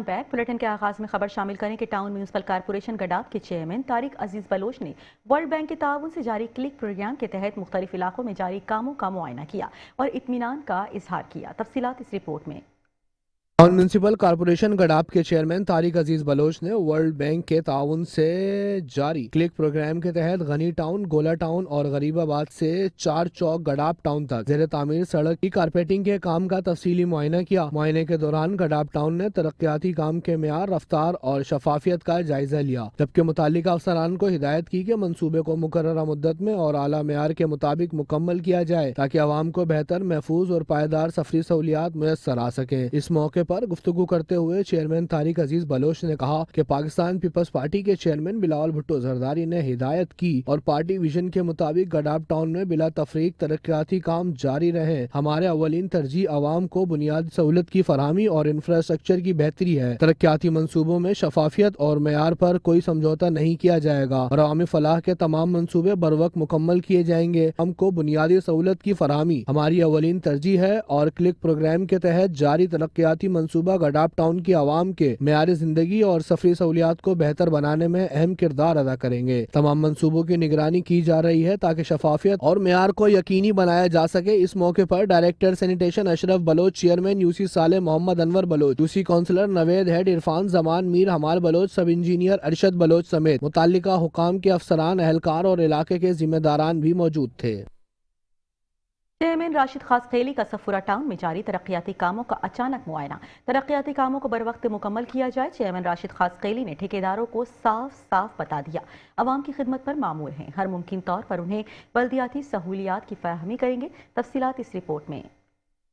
Back bulletin کے آغاز میں خبر شامل کریں کہ ٹاؤن میونسپل کارپوریشن گڈاپ کے چیئرمین طارق عزیز بلوچ نے ورلڈ بینک کے تعاون سے جاری کلک پروگرام کے تحت مختلف علاقوں میں جاری کاموں کا معائنہ کیا اور اطمینان کا اظہار کیا۔ تفصیلات اس رپورٹ میں۔ ٹاؤن میونسپل کارپوریشن گڈاپ کے چیئرمین طارق عزیز بلوچ نے ورلڈ بینک کے تعاون سے جاری کلک پروگرام کے تحت غنی ٹاؤن، گولا ٹاؤن اور غریب آباد سے 4 چوک گڈاپ ٹاؤن تک زیر تعمیر سڑک کی کارپیٹنگ کے کام کا تفصیلی معائنہ کیا۔ معائنے کے دوران گڈاپ ٹاؤن نے ترقیاتی کام کے معیار، رفتار اور شفافیت کا جائزہ لیا، جبکہ متعلقہ افسران کو ہدایت کی کہ منصوبے کو مقررہ مدت میں اور اعلیٰ معیار کے مطابق مکمل کیا جائے تاکہ عوام کو بہتر، محفوظ اور پائیدار سفری سہولیات میسر آ سکیں۔ اس موقع پر گفتگو کرتے ہوئے چیئرمین طارق عزیز بلوچ نے کہا کہ پاکستان پیپلز پارٹی کے چیئرمین بلاول بھٹو زرداری نے ہدایت کی اور پارٹی ویژن کے مطابق گڈاپ ٹاؤن میں بلا تفریق ترقیاتی کام جاری رہے۔ ہمارے اولین ترجیح عوام کو بنیادی سہولت کی فراہمی اور انفراسٹرکچر کی بہتری ہے۔ ترقیاتی منصوبوں میں شفافیت اور معیار پر کوئی سمجھوتہ نہیں کیا جائے گا اور عوامی فلاح کے تمام منصوبے بروقت مکمل کیے جائیں گے۔ ہم کو بنیادی سہولت کی فراہمی ہماری اولین ترجیح ہے اور کلک پروگرام کے تحت جاری ترقیاتی منصوبہ گڈاپ ٹاؤن کی عوام کے معیار زندگی اور سفری سہولیات کو بہتر بنانے میں اہم کردار ادا کریں گے۔ تمام منصوبوں کی نگرانی کی جا رہی ہے تاکہ شفافیت اور معیار کو یقینی بنایا جا سکے۔ اس موقع پر director sanitation Ashraf Baloch, chairman U C Saleh Muhammad Anwar Baloch, U C councillor Naveed, head Irfan Zaman Mir Hamal Baloch, sub engineer Arshad Baloch سمیت متعلقہ حکام کے افسران، اہلکار اور علاقے کے ذمہ داران بھی موجود تھے۔ چیئرمین راشد خاص خیلی کا صفورہ ٹاؤن میں جاری ترقیاتی کاموں کا اچانک معائنہ۔ ترقیاتی کاموں کو بروقت مکمل کیا جائے۔ چیئرمین راشد خاص خیلی نے ٹھیکیداروں کو صاف بتا دیا عوام کی خدمت پر مامور ہیں، ہر ممکن طور پر انہیں بلدیاتی سہولیات کی فراہمی کریں گے۔ تفصیلات اس رپورٹ میں۔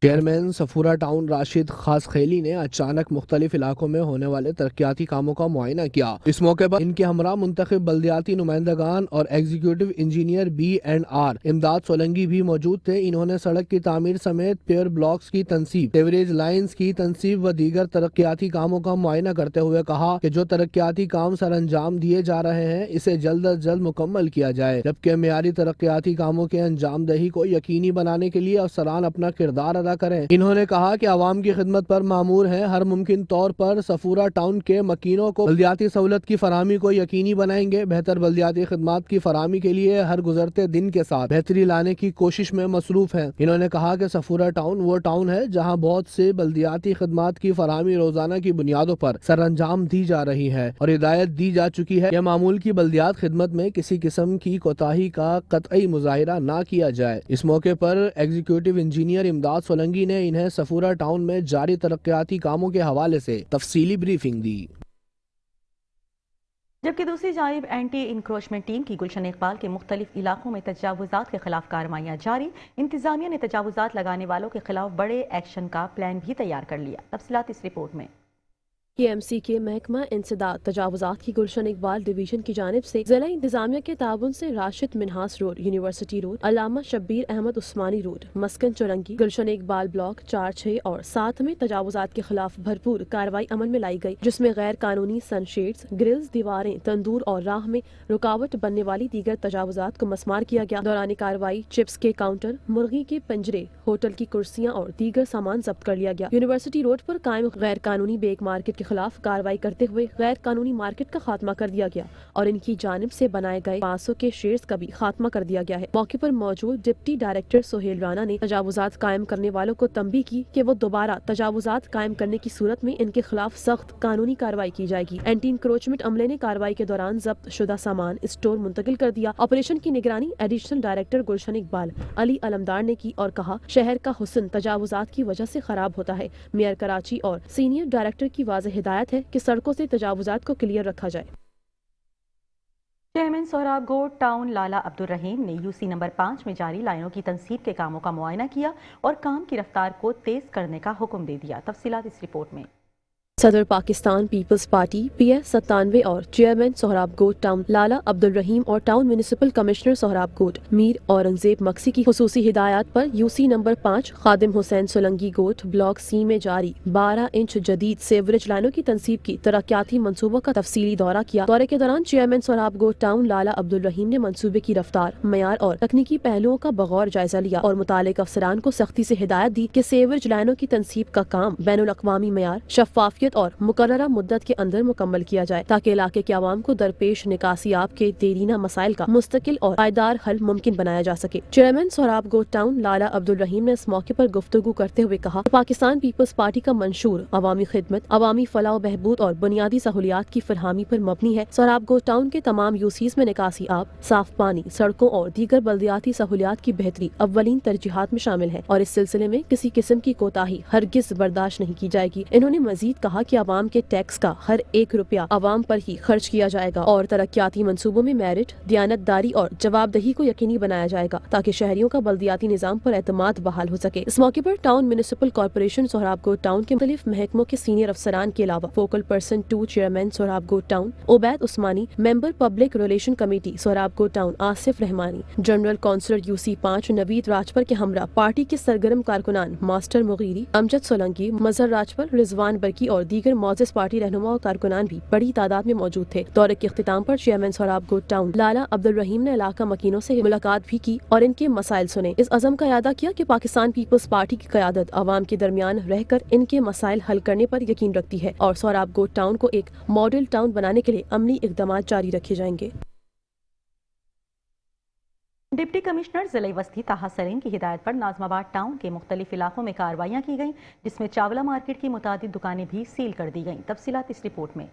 چیئرمین صفورہ ٹاؤن راشد خاص خیلی نے اچانک مختلف علاقوں میں ہونے والے ترقیاتی کاموں کا معائنہ کیا۔ اس موقع پر ان کے ہمراہ منتخب بلدیاتی نمائندگان اور executive engineer B and R Imdad Solangi بھی موجود تھے۔ انہوں نے سڑک کی تعمیر سمیت پیور بلاکس کی تنصیب، سیوریج لائنز کی تنصیب و دیگر ترقیاتی کاموں کا معائنہ کرتے ہوئے کہا کہ جو ترقیاتی کام سر انجام دیے جا رہے ہیں اسے جلد از جلد مکمل کیا جائے، جبکہ معیاری ترقیاتی کاموں کے انجام دہی کو یقینی بنانے کے لیے افسران اپنا کردار ادا کریں۔ انہوں نے کہا کہ عوام کی خدمت پر مامور ہیں، ہر ممکن طور پر صفورہ ٹاؤن کے مکینوں کو بلدیاتی سہولت کی فراہمی کو یقینی بنائیں گے۔ بہتر بلدیاتی خدمات کی فراہمی کے لیے ہر گزرتے دن کے ساتھ بہتری لانے کی کوشش میں مصروف ہیں۔ انہوں نے کہا کہ صفورہ ٹاؤن وہ ٹاؤن ہے جہاں بہت سے بلدیاتی خدمات کی فراہمی روزانہ کی بنیادوں پر سر انجام دی جا رہی ہے اور ہدایت دی جا چکی ہے کہ معمول کی بلدیات خدمت میں کسی قسم کی کوتاہی کا قطعی مظاہرہ نہ کیا جائے۔ اس موقع پر ایگزیکٹو انجینئر امداد سولنگی نے انہیں صفورہ ٹاؤن میں جاری ترقیاتی کاموں کے حوالے سے تفصیلی بریفنگ دی۔ جبکہ دوسری جانب اینٹی انکروچمنٹ ٹیم کی گلشن اقبال کے مختلف علاقوں میں تجاوزات کے خلاف کارروائیاں جاری۔ انتظامیہ نے تجاوزات لگانے والوں کے خلاف بڑے ایکشن کا پلان بھی تیار کر لیا۔ تفصیلات اس رپورٹ میں۔ کے ایم سی کے محکمہ انسداد تجاوزات کی گلشن اقبال ڈویژن کی جانب سے ضلع انتظامیہ کے تعاون سے Rashid Minhas road, university road, علامہ شبیر احمد عثمانی روڈ، مسکن چورنگی، گلشن اقبال بلاک 4، 6 اور 7 میں تجاوزات کے خلاف بھرپور کارروائی عمل میں لائی گئی، جس میں غیر قانونی سن شیڈز، گرلز، دیواریں، تندور اور راہ میں رکاوٹ بننے والی دیگر تجاوزات کو مسمار کیا گیا۔ دوران کارروائی چپس کے کاؤنٹر، مرغی کے پنجرے، ہوٹل کی کرسیاں اور دیگر سامان ضبط کر لیا گیا۔ یونیورسٹی روڈ پر قائم غیر قانونی بیک مارکیٹ کے خلاف کارروائی کرتے ہوئے غیر قانونی مارکیٹ کا خاتمہ کر دیا گیا اور ان کی جانب سے بنائے گئے 500 کے شیئرز کا بھی خاتمہ کر دیا گیا ہے۔ موقع پر موجود ڈپٹی ڈائریکٹر سہیل رانا نے تجاوزات قائم کرنے والوں کو تنبیہ کی کہ وہ دوبارہ تجاوزات قائم کرنے کی صورت میں ان کے خلاف سخت قانونی کارروائی کی جائے گی۔ اینٹی انکروچمنٹ عملے نے کارروائی کے دوران ضبط شدہ سامان اسٹور منتقل کر دیا۔ آپریشن کی نگرانی ایڈیشنل ڈائریکٹر گلشن اقبال علی علمدار نے کی اور کہا شہر کا حسن تجاوزات کی وجہ سے خراب ہوتا ہے۔ میئر کراچی اور سینئر ڈائریکٹر کی واضح ہدایت ہے کہ سڑکوں سے تجاوزات کو کلیئر رکھا جائے۔ چیئرمین سہراب گوڑ ٹاؤن لالا عبدالرحیم نے یو سی نمبر 5 میں جاری لائنوں کی تنصیب کے کاموں کا معائنہ کیا اور کام کی رفتار کو تیز کرنے کا حکم دے دیا۔ تفصیلات اس رپورٹ میں۔ صدر Pakistan peoples party P S 97 اور چیئرمین سہراب گوٹ ٹاؤن لالا عبدالرحیم اور town municipal commissioner Sohrab Goth Mir Aurangzeb Maksi کی خصوصی ہدایات پر U C number 5 Khadim Hussain Solangi Goth block C میں جاری 12 انچ جدید سیوریج لائنوں کی تنصیب کی ترقیاتی منصوبوں کا تفصیلی دورہ کیا۔ دورے کے دوران چیئرمین سہراب گوٹ ٹاؤن لالا عبدالرحیم نے منصوبے کی رفتار، معیار اور تکنیکی پہلوؤں کا بغور جائزہ لیا اور متعلقہ افسران کو سختی سے ہدایت دی کہ سیوریج لائنوں کی تنصیب کا کام بین الاقوامی معیار، شفافیت شفافیت اور مقررہ مدت کے اندر مکمل کیا جائے تاکہ علاقے کے عوام کو درپیش نکاسیاب کے دیرینہ مسائل کا مستقل اور پائیدار حل ممکن بنایا جا سکے۔ چیئرمین سہراب گوٹ ٹاؤن لالا عبد الرحیم نے اس موقع پر گفتگو کرتے ہوئے کہا کہ پاکستان پیپلز پارٹی کا منشور عوامی خدمت، عوامی فلاح و بہبود اور بنیادی سہولیات کی فراہمی پر مبنی ہے۔ سہراب گوٹ ٹاؤن کے تمام یوسیز میں نکاسی آب، صاف پانی، سڑکوں اور دیگر بلدیاتی سہولیات کی بہتری اولین ترجیحات میں شامل ہے اور اس سلسلے میں کسی قسم کی کوتاہی ہرگز برداشت نہیں کی جائے گی۔ انہوں نے مزید کہا کہ عوام کے ٹیکس کا ہر ایک روپیہ عوام پر ہی خرچ کیا جائے گا اور ترقیاتی منصوبوں میں میرٹ، دیانتداری اور جوابدہی کو یقینی بنایا جائے گا تاکہ شہریوں کا بلدیاتی نظام پر اعتماد بحال ہو سکے۔ اس موقع پر town municipal corporation Sohrab Goth town کے مختلف محکموں کے سینئر افسران کے علاوہ focal person 2 chairman Sohrab Goth town Ubaid Usmani, ممبر public relation committee Sohrab Goth town Asif رحمانی، جنرل کونسلر یوسی 5 نوید راجپر کے ہمراہ پارٹی کے سرگرم کارکنان ماسٹر مغیری، امجد سولنگی، مظہر راجپر، رضوان برکی اور دیگر معزز پارٹی رہنما و کارکنان بھی بڑی تعداد میں موجود تھے۔ دورے کے اختتام پر چیئرمین سہراب گوٹ ٹاؤن لالا عبد الرحیم نے علاقہ مکینوں سے ملاقات بھی کی اور ان کے مسائل سنے۔ اس عزم کا اعادہ کیا کہ پاکستان پیپلز پارٹی کی قیادت عوام کے درمیان رہ کر ان کے مسائل حل کرنے پر یقین رکھتی ہے اور سہراب گوٹ ٹاؤن کو ایک ماڈل ٹاؤن بنانے کے لیے عملی اقدامات جاری رکھے جائیں گے۔ ڈپٹی کمشنر ضلع وسطی طاہا سلیم کی ہدایت پر ناظم آباد ٹاؤن کے مختلف علاقوں میں کارروائیاں کی گئیں، جس میں چاولہ مارکیٹ کی متعدد دکانیں بھی سیل کر دی گئیں۔ تفصیلات اس رپورٹ میں۔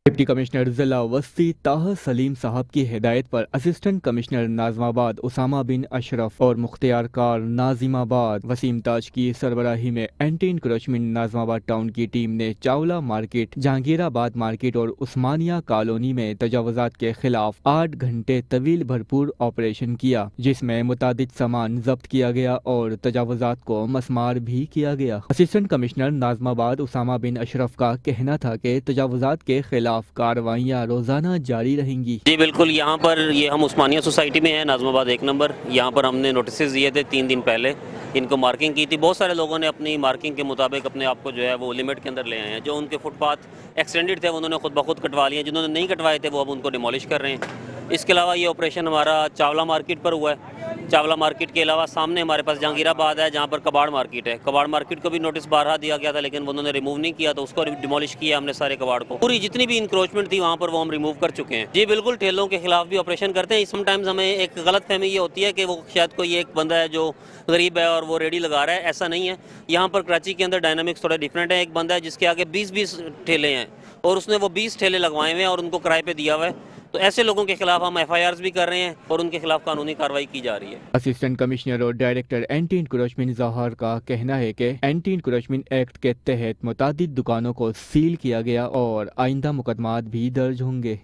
ڈپٹی کمشنر ضلع وسطی طاہا سلیم صاحب کی ہدایت پر اسسٹنٹ کمشنر ناظم آباد اسامہ بن اشرف اور مختار کار ناظم آباد وسیم تاج کی سربراہی میں اینٹی انکروچمنٹ ناظم آباد ٹاؤن کی ٹیم نے چاولہ مارکیٹ، جہانگیر آباد مارکیٹ اور عثمانیہ کالونی میں تجاوزات کے خلاف 8 گھنٹے طویل بھرپور آپریشن کیا، جس میں متعدد سامان ضبط کیا گیا اور تجاوزات کو مسمار بھی کیا گیا۔ اسسٹنٹ کمشنر ناظم آباد اسامہ بن اشرف کا کہنا تھا کہ تجاوزات کے خلاف کارروائیاں روزانہ جاری رہیں گی۔ جی بالکل، یہاں پر یہ ہم عثمانیہ سوسائٹی میں ہیں، ناظم آباد 1 نمبر۔ یہاں پر ہم نے نوٹسز دیے تھے 3 دن پہلے، ان کو مارکنگ کی تھی۔ بہت سارے لوگوں نے اپنی مارکنگ کے مطابق اپنے آپ کو جو ہے وہ لمٹ کے اندر لے آئے ہیں۔ جو ان کے فٹ پاتھ ایکسٹینڈڈ تھے انہوں نے خود بخود کٹوا لیے، جنہوں نے نہیں کٹوائے تھے وہ اب ان کو ڈیمولش کر رہے ہیں۔ اس کے علاوہ یہ آپریشن ہمارا چاولہ مارکیٹ پر ہوا ہے۔ چاولہ مارکیٹ کے علاوہ سامنے ہمارے پاس جہانگیر آباد ہے، جہاں پر کباڑ مارکیٹ ہے۔ کباڑ مارکیٹ کو بھی نوٹس بارہا دیا گیا تھا، لیکن انہوں نے ریموو نہیں کیا تو اس کو ڈیمولش کیا ہم نے سارے کباڑ کو۔ پوری جتنی بھی انکروچمنٹ تھی وہاں پر وہ ہم ریموو کر چکے ہیں۔ جی بالکل، ٹھیلوں کے خلاف بھی آپریشن کرتے ہیں۔ سم ٹائمز ہمیں ایک غلط فہمی یہ ہوتی ہے کہ وہ شاید کوئی ایک بندہ ہے جو غریب ہے اور وہ ریڈی لگا رہا ہے، ایسا نہیں ہے۔ یہاں پر کراچی کے اندر ڈائنامکس تھوڑا ڈیفرنٹ ہے۔ ایک بندہ ہے جس کے آگے 20 ٹھیلے ہیں اور اس نے وہ 20 ٹھیلے لگوائے ہوئے ہیں اور ان کو کرائے پہ دیا ہوا ہے، تو ایسے لوگوں کے خلاف ہم FIRs بھی کر رہے ہیں اور ان کے خلاف قانونی کارروائی کی جا رہی ہے۔ اسسٹنٹ کمشنر اور ڈائریکٹر اینٹی انکروچمنٹ ظاہر کا کہنا ہے کہ اینٹی انکروچمنٹ ایکٹ کے تحت متعدد دکانوں کو سیل کیا گیا اور آئندہ مقدمات بھی درج ہوں گے۔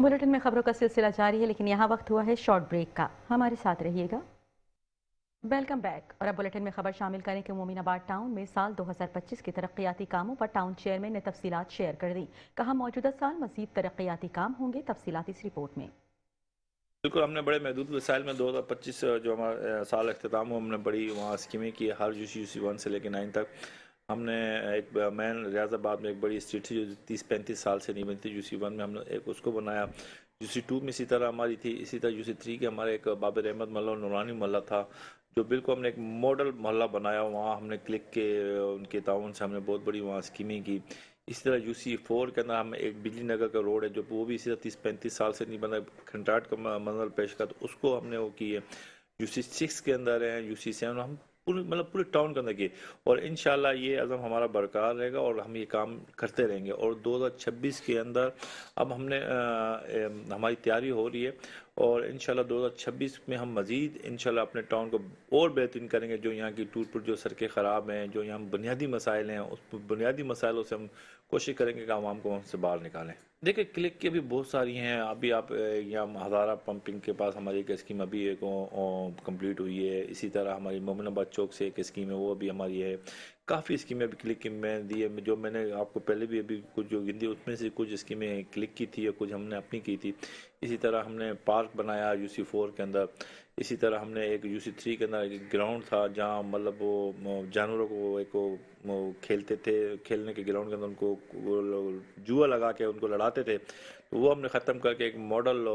بلیٹن میں خبروں کا سلسلہ جاری ہے، لیکن یہاں وقت ہوا ہے شارٹ بریک کا۔ ہمارے ساتھ رہیے گا۔ Welcome back. اور اب بلیٹن میں خبر شامل کریں کہ مومن آباد ٹاؤن میں سال 2025 کے ترقیاتی کاموں پر ٹاؤن چیئرمین نے تفصیلات شیئر کر دی۔ کہا موجودہ سال مزید ترقیاتی کام ہوں گے۔ تفصیلات اس رپورٹ میں۔ بالکل، ہم نے بڑے محدود وسائل میں 2025 جو ہمارا سال اختتام ہوا، ہم نے بڑی وہاں اسکیمیں کی، ہر UC 1 سے لے کے 9 تک۔ ہم نے ایک مین ریاض آباد میں ایک بڑی اسٹریٹ تھی جو 30-35 سال سے نہیں بنتی، UC 1 میں ہم نے ایک اس کو بنایا۔ UC 2 میں اسی طرح ہماری تھی، اسی طرح UC 3 کے ہمارے ایک بابر احمد محلہ اور نورانی محلہ تھا، جو بالکل ہم نے ایک ماڈل محلہ بنایا۔ وہاں ہم نے کلک کے ان کے تعاون سے ہم نے بہت بڑی وہاں اسکیمیں کی۔ اسی طرح UC 4 کے اندر ہم ایک بجلی نگر کا روڈ ہے جو وہ بھی اسی طرح 30-35 سال سے نہیں بنا، کنٹراٹ کا منظر پیش کا، تو اس کو ہم نے وہ کی ہے۔ UC 6 کے اندر ہیں، UC 7 ہم پورے ٹاؤن کے اندر کی، اور انشاءاللہ یہ عزم ہمارا برقرار رہے گا اور ہم یہ کام کرتے رہیں گے۔ اور 2026 کے اندر اب ہم نے ہماری تیاری ہو رہی ہے اور انشاءاللہ 2026 میں ہم مزید انشاءاللہ اپنے ٹاؤن کو اور بہترین کریں گے۔ جو یہاں کی ٹوٹ پھوٹ جو سڑکیں خراب ہیں، جو یہاں بنیادی مسائل ہیں، اس بنیادی مسائلوں سے ہم کوشش کریں گے کہ عوام کو وہاں سے باہر نکالیں۔ دیکھیں کلک کی بھی بہت ساری ہیں، ابھی آپ یہاں ہزارہ پمپنگ کے پاس ہماری ایک اسکیم ابھی ایک کمپلیٹ ہوئی ہے۔ اسی طرح ہماری مومن آباد چوک سے ایک اسکیم ہے، وہ ابھی ہماری ہے۔ کافی اسکیمیں ابھی کلک کی میں دی ہے، جو میں نے آپ کو پہلے بھی ابھی کچھ جو گندی اس میں سے کچھ اسکیمیں کلک کی تھی اور کچھ ہم نے اپنی کی تھی۔ اسی طرح ہم نے پارک بنایا UC 4 کے اندر۔ اسی طرح ہم نے ایک UC 3 کے اندر ایک گراؤنڈ تھا جہاں مطلب وہ جانوروں کو ایک کھیلتے تھے، کھیلنے کے گراؤنڈ کے اندر ان کو جوا لگا کے ان کو لڑاتے تھے، تو وہ ہم نے ختم کر کے ایک ماڈل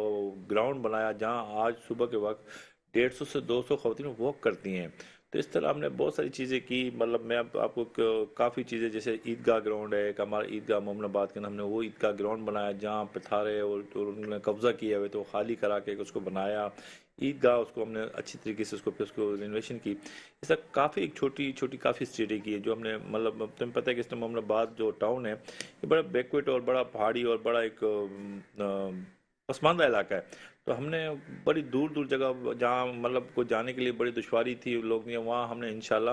گراؤنڈ بنایا جہاں آج صبح کے وقت 150 سے 200 خواتین واک کرتی ہیں۔ تو اس طرح ہم نے بہت ساری چیزیں کی. مطلب میں اب آپ کو کافی چیزیں، جیسے عیدگاہ گراؤنڈ ہے، ایک ہمارا عیدگاہ مومن آباد کے ہم نے وہ عیدگاہ گراؤنڈ بنایا جہاں پہ تھارے اور انہوں نے قبضہ کیا ہوئے تو خالی کرا کے اس کو بنایا عیدگاہ. اس کو ہم نے اچھی طریقے سے اس کو رینویشن کی. اس طرح کافی ایک چھوٹی چھوٹی کافی اسٹیٹیں کی جو ہم نے، مطلب تمہیں پتہ ہے کہ اس مومن آباد جو ٹاؤن ہے یہ بڑا بیکورڈ اور بڑا پہاڑی اور بڑا ایک پسماندہ علاقہ ہے. تو ہم نے بڑی دور دور جگہ جہاں مطلب کو جانے کے لیے بڑی دشواری تھی لوگ نہیں، وہاں ہم نے انشاءاللہ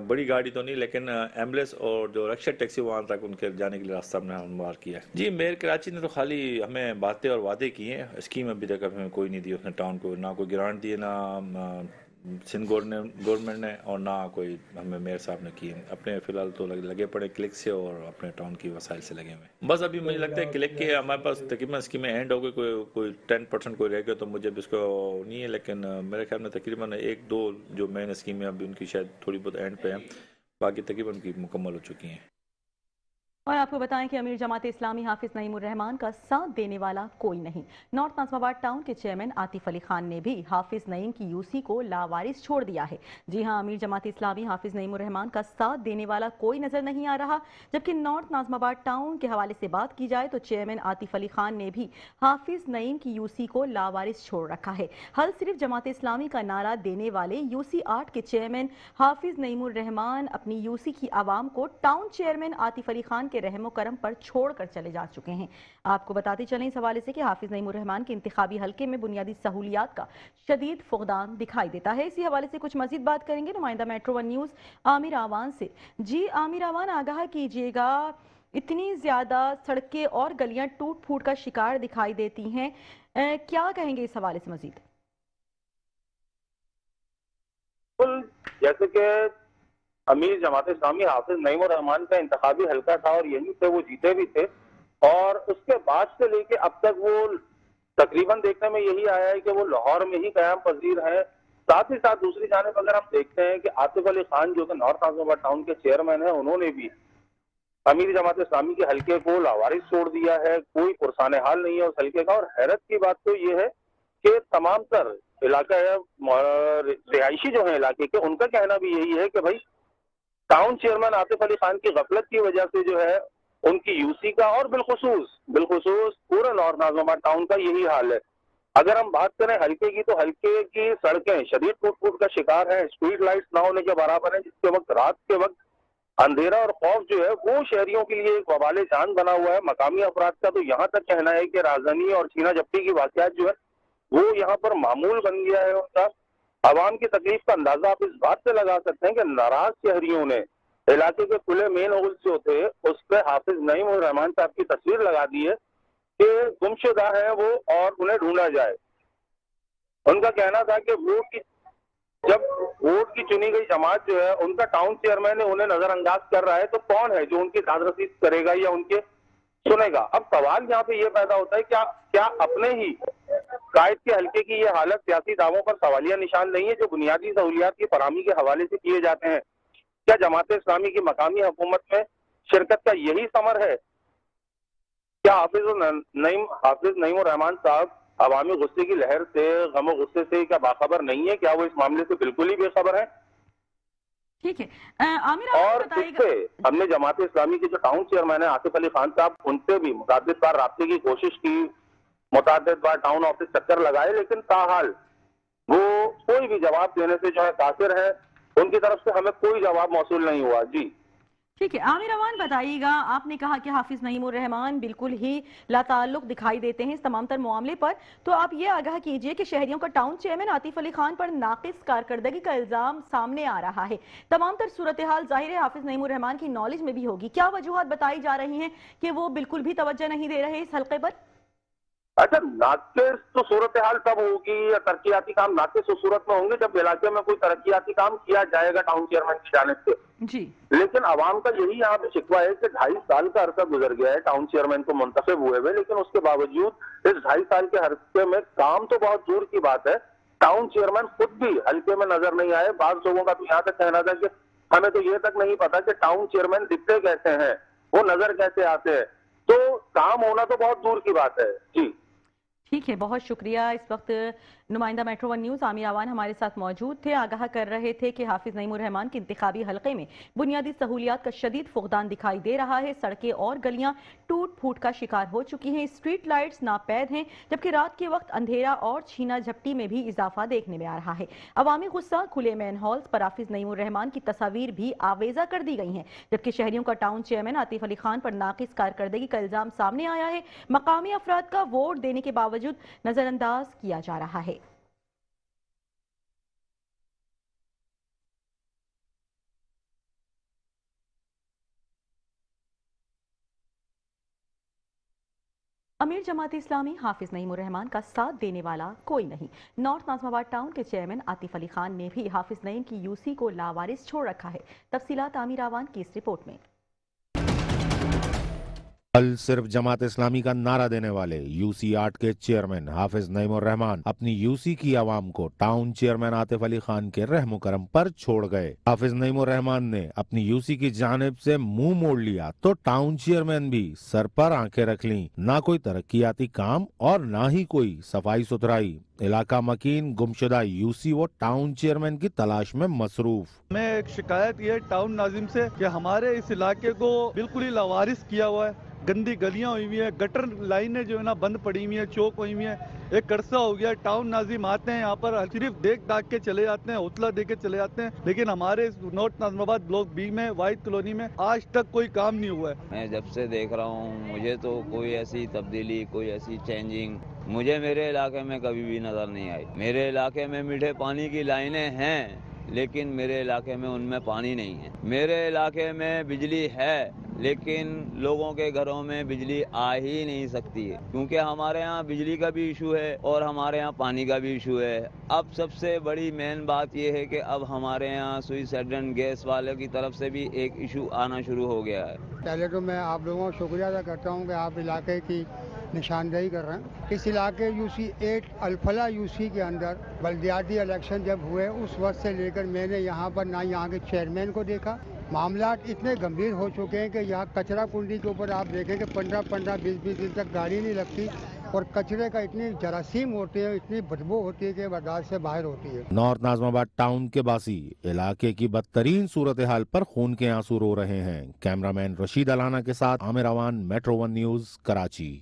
بڑی گاڑی تو نہیں لیکن ایمبولینس اور جو رکشا ٹیکسی وہاں تک ان کے جانے کے لیے راستہ ہم نے ہموار کیا ہے. جی میئر کراچی نے تو خالی ہمیں باتیں اور وعدے کیے ہیں، اسکیم ابھی تک ہمیں کوئی نہیں دی اس نے ٹاؤن کو، نہ کوئی گرانٹ دیے، نہ سندھ گورنمنٹ نے، اور نہ کوئی ہمیں میئر صاحب نے کیے. اپنے فی الحال تو لگے پڑے کلک سے اور اپنے ٹاؤن کی وسائل سے لگے ہوئے. بس ابھی مجھے لگتا ہے کلک کے ہمارے پاس تقریباً اسکیمیں اینڈ ہو گئی، کوئی 10% کوئی رہ گیا تو مجھے اب اس کو نہیں ہے، لیکن میرے خیال میں تقریباً 1-2 جو مین اسکیمیں ابھی ان کی شاید تھوڑی بہت اینڈ پہ ہیں، باقی تقریباً کی مکمل ہو چکی ہیں. اور آپ کو بتائیں کہ امیر جماعت اسلامی حافظ نعیم الرحمان کا ساتھ دینے والا کوئی نہیں. نارتھ ناظم آباد ٹاؤن کے چیئرمین عاطف علی خان نے بھی حافظ نعیم کی یوسی کو لاوارث چھوڑ دیا ہے. جی ہاں، امیر جماعت اسلامی حافظ نعیم الرحمان کا ساتھ دینے والا کوئی نظر نہیں آ رہا. جبکہ نارتھ ناظم آباد ٹاؤن کے حوالے سے بات کی جائے تو چیئرمین عاطف علی خان نے بھی حافظ نعیم کی یوسی کو لاوارث چھوڑ رکھا ہے. حل صرف جماعت اسلامی کا نعرہ دینے والے یوسی 8 کے چیئرمین حافظ نعیم الرحمان اپنی یوسی کی عوام کو ٹاؤن چیئرمین عاطف علی خان کے رحم و کرم پر چھوڑ کر چلے جا چکے ہیں. آپ کو بتاتے چلیں اس حوالے سے کہ حافظ نعیم الرحمان کے انتخابی حلقے میں بنیادی سہولیات کا شدید فقدان دکھائی دیتا ہے. اسی حوالے سے کچھ مزید بات کریں گے نمائندہ میٹرو ون نیوز عامر آوان سے. جی عامر آوان، آگاہ کیجیے گا، اتنی زیادہ سڑکیں اور گلیاں ٹوٹ پھوٹ کا شکار دکھائی دیتی ہیں، کیا کہیں گے اس حوالے سے مزید؟ جیسے کہ امیر جماعت اسلامی حافظ نعیم الرحمان کا انتخابی حلقہ تھا اور یہیں سے وہ جیتے بھی تھے، اور اس کے بعد سے لے کے اب تک وہ تقریباً دیکھنے میں یہی آیا ہے کہ وہ لاہور میں ہی قیام پذیر ہیں. ساتھ ہی ساتھ دوسری جانب اگر ہم دیکھتے ہیں کہ عاطف علی خان جو کہ نارتھ ناظم آباد ٹاؤن کے چیئرمین ہیں، انہوں نے بھی امیر جماعت اسلامی کے حلقے کو لاوارث چھوڑ دیا ہے. کوئی پرسان حال نہیں ہے اس حلقے کا. اور حیرت کی بات تو یہ ہے کہ تمام تر علاقہ رہائشی جو ہیں علاقے کے، ان کا کہنا بھی یہی ہے کہ بھائی ٹاؤن چیئرمین عاطف علی خان کی غفلت کی وجہ سے جو ہے ان کی یوسی کا اور بالخصوص پورے نارتھ ناظم آباد ٹاؤن کا یہی حال ہے. اگر ہم بات کریں حلقے کی تو حلقے کی سڑکیں شدید ٹوٹ پھوٹ کا شکار ہیں، اسٹریٹ لائٹس نہ ہونے کے برابر ہیں، جس کے وقت رات کے وقت اندھیرا اور خوف جو ہے وہ شہریوں کے لیے ایک وبال جان بنا ہوا ہے. مقامی افراد کا تو یہاں تک کہنا ہے کہ رازدانی اور چھینا جھپٹی کی واقعات جو ہے وہ یہاں پر معمول بن گیا ہے ان کا. عوام کی تکلیف کا اندازہ آپ اس بات سے لگا سکتے ہیں کہ ناراض شہریوں نے علاقے کے کھلے مین ہولز جو تھے اس پہ حافظ نعیم الرحمان صاحب کی تصویر لگا دی ہے کہ گمشدہ ہیں وہ اور انہیں ڈھونڈا جائے. ان کا کہنا تھا کہ جب ووٹ کی چنی گئی جماعت جو ہے ان کا ٹاؤن چیئرمین انہیں نظر انداز کر رہا ہے تو کون ہے جو ان کی داد رسید کرے گا یا ان کے سنے گا. اب سوال یہاں پہ یہ پیدا ہوتا ہے کیا اپنے ہی قائد کے حلقے کی یہ حالت سیاسی دعووں پر سوالیہ نشان نہیں ہے جو بنیادی سہولیات کی فراہمی کے حوالے سے کیے جاتے ہیں؟ کیا جماعت اسلامی کی مقامی حکومت میں شرکت کا یہی ثمر ہے؟ کیا حافظ نعیم الرحمان صاحب عوامی غصے کی لہر سے، غم و غصے سے کیا باخبر نہیں ہے؟ کیا وہ اس معاملے سے بالکل ہی بے خبر ہیں؟ ٹھیک ہے عامر اور بتائیے اس سے ہم نے جماعت اسلامی کے جو ٹاؤن چیئرمین ہیں عاطف علی خان صاحب، ان سے بھی متعدد بار رابطے کی کوشش کی، متعدد بار ٹاؤن آفس چکر لگائے، لیکن تاحال وہ کوئی بھی جواب دینے سے جو ہے قاصر ہے. ان کی طرف سے ہمیں کوئی جواب موصول نہیں ہوا. جی ٹھیک ہے عامر آوان، بتائیے گا، آپ نے کہا کہ حافظ نعیم الرحمان بالکل ہی لا تعلق دکھائی دیتے ہیں اس تمام تر معاملے پر، تو آپ یہ آگاہ کیجئے کہ شہریوں کا ٹاؤن چیئرمین عاطف علی خان پر ناقص کارکردگی کا الزام سامنے آ رہا ہے. تمام تر صورتحال ظاہر ہے حافظ نعیم الرحمان کی نالج میں بھی ہوگی. کیا وجوہات بتائی جا رہی ہیں کہ وہ بالکل بھی توجہ نہیں دے رہے اس حلقے پر؟ اچھا، ناقص تو صورتحال تب ہوگی یا ترقیاتی کام ناقص اس صورت میں ہوں گے جب علاقے میں کوئی ترقیاتی کام کیا جائے گا ٹاؤن چیئرمین کی جانب سے. جی لیکن عوام کا یہی یہاں پہ شکوہ ہے کہ 2.5 سال کا عرصہ گزر گیا ہے ٹاؤن چیئرمین کو منتخب ہوئے ہوئے، لیکن اس کے باوجود اس 2.5 سال کے عرصے میں کام تو بہت دور کی بات ہے، ٹاؤن چیئرمین خود بھی حلقے میں نظر نہیں آئے. بعض لوگوں کا تو یہاں تک کہنا تھا کہ ہمیں تو یہ تک نہیں پتا کہ ٹاؤن چیئرمین دکھتے کیسے ہیں، وہ نظر کیسے آتے ہیں. تو کام ہونا تو بہت دور کی بات ہے. جی ٹھیک ہے، بہت شکریہ۔ اس وقت نمائندہ میٹرو ون نیوز عامر آوان ہمارے ساتھ موجود تھے، آگاہ کر رہے تھے کہ حافظ نعیم الرحمان کے انتخابی حلقے میں بنیادی سہولیات کا شدید فقدان دکھائی دے رہا ہے۔ سڑکیں اور گلیاں ٹوٹ پھوٹ کا شکار ہو چکی ہیں، اسٹریٹ لائٹس ناپید ہیں، جبکہ رات کے وقت اندھیرا اور چھینا جھپٹی میں بھی اضافہ دیکھنے میں آ رہا ہے۔ عوامی غصہ کھلے مین ہالز پر حافظ نعیم الرحمان کی تصاویر بھی آویزہ کر دی گئی ہیں، جبکہ شہریوں کا ٹاؤن چیئرمین عاطف علی خان پر ناقص کارکردگی کا الزام سامنے آیا ہے۔ مقامی افراد کا ووٹ دینے کے باوجود نظر انداز کیا جا رہا ہے۔ امیر جماعت اسلامی حافظ نعیم الرحمان کا ساتھ دینے والا کوئی نہیں۔ نارتھ ناظم آباد ٹاؤن کے چیئرمین عاطف علی خان نے بھی حافظ نعیم کی یوسی کو لاوارث چھوڑ رکھا ہے۔ تفصیلات عامر آوان کی اس رپورٹ میں۔ کل صرف جماعت اسلامی کا نعرہ دینے والے یو سی آرٹ کے چیئرمین حافظ نعیم الرحمان اپنی یو سی کی عوام کو ٹاؤن چیئرمین عاطف علی خان کے رحم و کرم پر چھوڑ گئے۔ حافظ نعیم الرحمان نے اپنی یو سی کی جانب سے منہ موڑ لیا تو ٹاؤن چیئرمین بھی سر پر آنکھیں رکھ لیں۔ نہ کوئی ترقیاتی کام اور نہ ہی کوئی صفائی ستھرائی۔ علاقہ مکین گمشدہ یو سی و ٹاؤن چیئرمین کی تلاش میں مصروف۔ میں ایک شکایت یہ ٹاؤن ناظم سے کہ ہمارے اس علاقے کو بالکل ہی لاوارث کیا ہوا ہے، گندی گلیاں ہوئی ہوئی ہیں، گٹر لائنیں جو ہے نا بند پڑی ہوئی ہیں، چوک ہوئی ہوئی ہیں۔ ایک عرصہ ہو گیا ٹاؤن ناظم آتے ہیں یہاں پر صرف دیکھ داکھ کے چلے جاتے ہیں، حوصلہ دے کے چلے جاتے ہیں، لیکن ہمارے نارتھ ناظم آباد بلاک بی میں واحد کالونی میں آج تک کوئی کام نہیں ہوا ہے۔ میں جب سے دیکھ رہا ہوں مجھے تو کوئی ایسی تبدیلی، کوئی ایسی چینجنگ مجھے میرے علاقے میں کبھی بھی نظر نہیں آئی۔ میرے علاقے میں میٹھے پانی کی لائنیں ہیں لیکن میرے علاقے میں ان میں پانی نہیں ہے۔ میرے علاقے میں بجلی ہے لیکن لوگوں کے گھروں میں بجلی آ ہی نہیں سکتی ہے، کیونکہ ہمارے ہاں بجلی کا بھی ایشو ہے اور ہمارے ہاں پانی کا بھی ایشو ہے۔ اب سب سے بڑی مین بات یہ ہے کہ اب ہمارے ہاں سوئسائڈنٹ گیس والے کی طرف سے بھی ایک ایشو آنا شروع ہو گیا ہے۔ پہلے تو میں آپ لوگوں کا شکریہ ادا کرتا ہوں کہ آپ علاقے کی نشاندہی کر رہے ہیں۔ اس علاقے یو سی 8 الفلا یو سی کے اندر بلدیاتی الیکشن جب ہوئے اس وقت سے لے کر میں نے یہاں پر نہ یہاں کے چیئرمین کو دیکھا۔ معاملات اتنے گمبھیر ہو چکے ہیں کہ یہاں کچرا کنڈی کے اوپر آپ دیکھیں کہ 15-15 20 دن تک گاڑی نہیں لگتی اور کچرے کا اتنی جراثیم ہوتی ہے، اتنی بدبو ہوتی ہے کہ برداشت سے باہر ہوتی ہے۔ نارتھ ناظم آباد ٹاؤن کے باسی علاقے کی بدترین صورتحال پر خون کے آنسو رو رہے ہیں۔ کیمرہ مین رشید علانہ کے ساتھ Aamir Awan, metro one news, Karachi.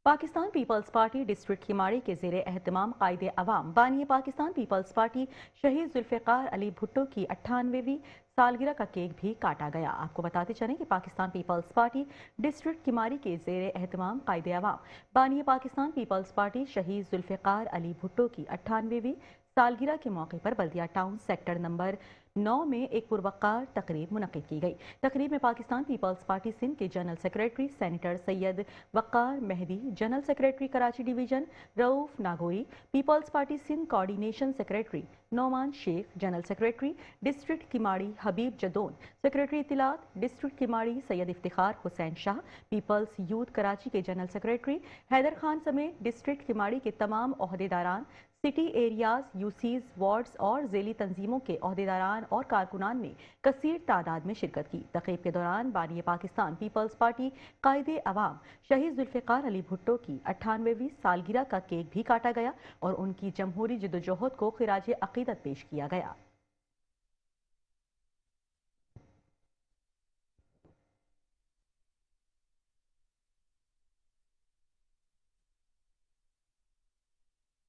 Pakistan peoples party district Keamari کے زیر اہتمام قائد عوام بانی پاکستان پیپلز پارٹی شہید ذوالفقار علی بھٹو کی 98ویں سالگرہ کا کیک بھی کاٹا گیا۔ آپ کو بتاتے چلیں کہ Pakistan peoples party district Keamari کے زیر اہتمام قائد عوام بانی پاکستان پیپلز پارٹی شہید ذوالفقار علی بھٹو کی 98ویں سالگرہ کے موقع پر بلدیہ ٹاؤن سیکٹر نمبر 9 میں ایک پروقار تقریب منعقد کی گئی۔ تقریب میں پاکستان پیپلز پارٹی سندھ کے general secretary senator Syed Waqar Mehdi, general secretary Karachi division Rauf Nagori, peoples party Sindh coordination secretary Nauman Sheikh, general secretary district Keamari Habib Jadoon, secretary اطلاعات district Keamari Syed Iftikhar Hussain Shah, peoples youth Karachi کے جنرل سیکریٹری حیدر خان سمیت ڈسٹرکٹ کھماڑی کے تمام عہدیداران، سٹی ایریاز، یوسیز، وارڈز اور ذیلی تنظیموں کے عہدیداران اور کارکنان نے کثیر تعداد میں شرکت کی۔ تقریب کے دوران بانی پاکستان پیپلز پارٹی قائد عوام شہید ذوالفقار علی بھٹو کی 98ویں سالگرہ کا کیک بھی کاٹا گیا اور ان کی جمہوری جدوجہد کو خراج عقیدت پیش کیا گیا۔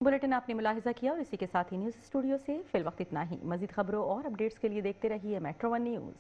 بلیٹن آپ نے ملاحظہ کیا اور اسی کے ساتھ ہی نیوز اسٹوڈیو سے فی الوقت اتنا ہی۔ مزید خبروں اور اپڈیٹس کے لیے دیکھتے رہیے میٹرو ون نیوز۔